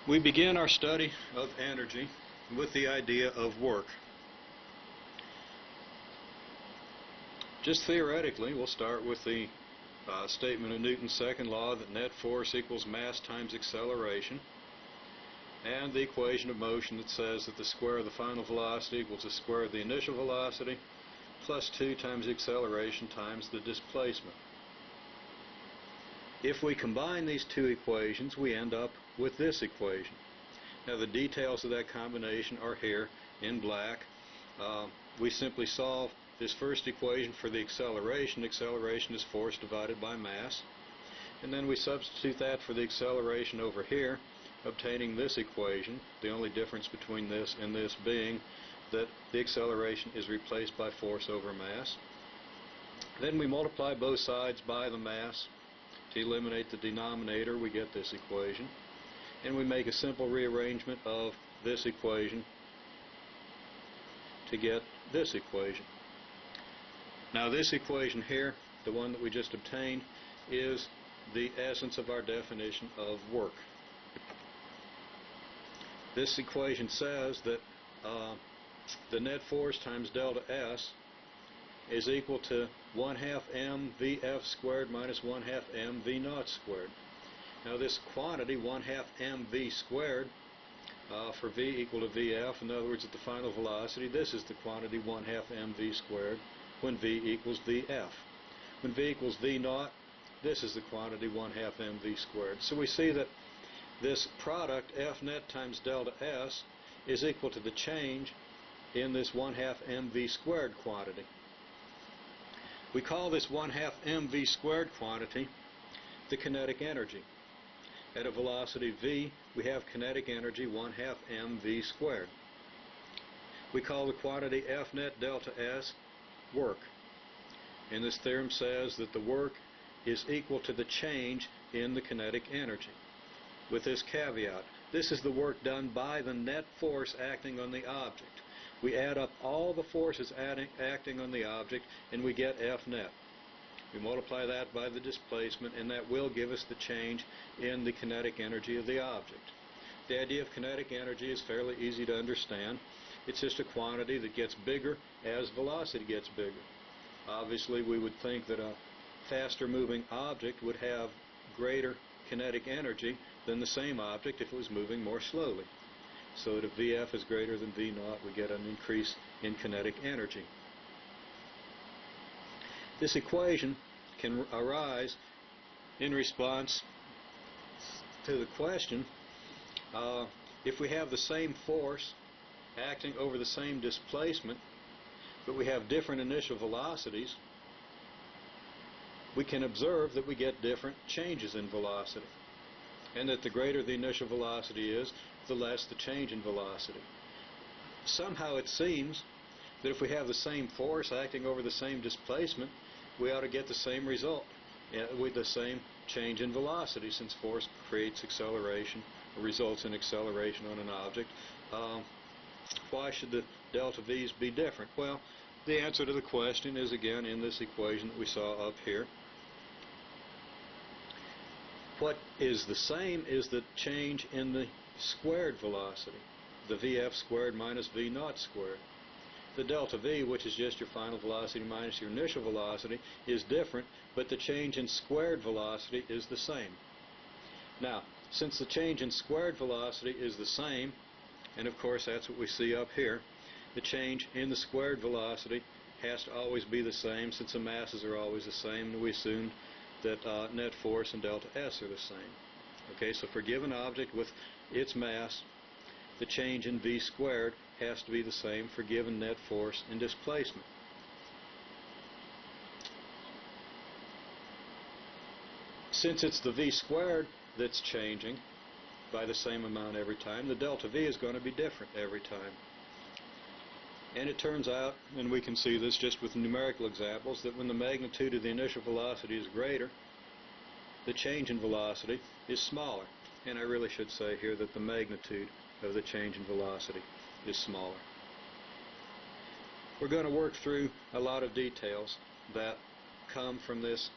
We begin our study of energy with the idea of work. Just theoretically, we'll start with the statement of Newton's second law that net force equals mass times acceleration, and the equation of motion that says that the square of the final velocity equals the square of the initial velocity plus 2 times the acceleration times the displacement. If we combine these two equations, we end up with this equation. Now the details of that combination are here in black. We simply solve this first equation for the acceleration. Acceleration is force divided by mass. And then we substitute that for the acceleration over here, obtaining this equation, the only difference between this and this being that the acceleration is replaced by force over mass. Then we multiply both sides by the mass. To eliminate the denominator, we get this equation. And we make a simple rearrangement of this equation to get this equation. Now this equation here, the one that we just obtained, is the essence of our definition of work. This equation says that the net force times delta S is equal to 1/2 mvf squared minus 1/2 mv naught squared. Now this quantity, 1/2 mv squared, for v equal to vf, in other words at the final velocity, this is the quantity 1/2 mv squared when v equals vf. When v equals v naught, this is the quantity 1/2 mv squared. So we see that this product, F net times delta S, is equal to the change in this 1/2 mv squared quantity. We call this 1/2 mv squared quantity the kinetic energy. At a velocity v, we have kinetic energy 1/2 mv squared. We call the quantity F net delta S work. And this theorem says that the work is equal to the change in the kinetic energy. With this caveat, this is the work done by the net force acting on the object. We add up all the forces acting on the object and we get F net. We multiply that by the displacement and that will give us the change in the kinetic energy of the object. The idea of kinetic energy is fairly easy to understand. It's just a quantity that gets bigger as velocity gets bigger. Obviously we would think that a faster moving object would have greater kinetic energy than the same object if it was moving more slowly. So that if Vf is greater than V naught, we get an increase in kinetic energy. This equation can arise in response to the question, if we have the same force acting over the same displacement, but we have different initial velocities, we can observe that we get different changes in velocity, and that the greater the initial velocity is, the less the change in velocity. Somehow it seems that if we have the same force acting over the same displacement, we ought to get the same result, with the same change in velocity, since force creates acceleration, or results in acceleration on an object. Why should the delta V's be different? Well, the answer to the question is again in this equation that we saw up here. What is the same is the change in the squared velocity, the Vf squared minus V naught squared. The delta V, which is just your final velocity minus your initial velocity, is different, but the change in squared velocity is the same. Now, since the change in squared velocity is the same, and of course that's what we see up here, the change in the squared velocity has to always be the same, since the masses are always the same, and we assumed that net force and delta S are the same. Okay, so for a given object with its mass, the change in V squared has to be the same for given net force and displacement. Since it's the V squared that's changing by the same amount every time, the delta V is going to be different every time. And it turns out, and we can see this just with numerical examples, that when the magnitude of the initial velocity is greater, the change in velocity is smaller. And I really should say here that the magnitude of the change in velocity is smaller. We're going to work through a lot of details that come from this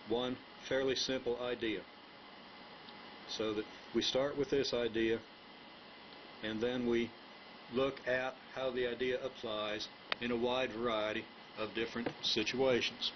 one fairly simple idea. So that we start with this idea, and then we look at how the idea applies in a wide variety of different situations.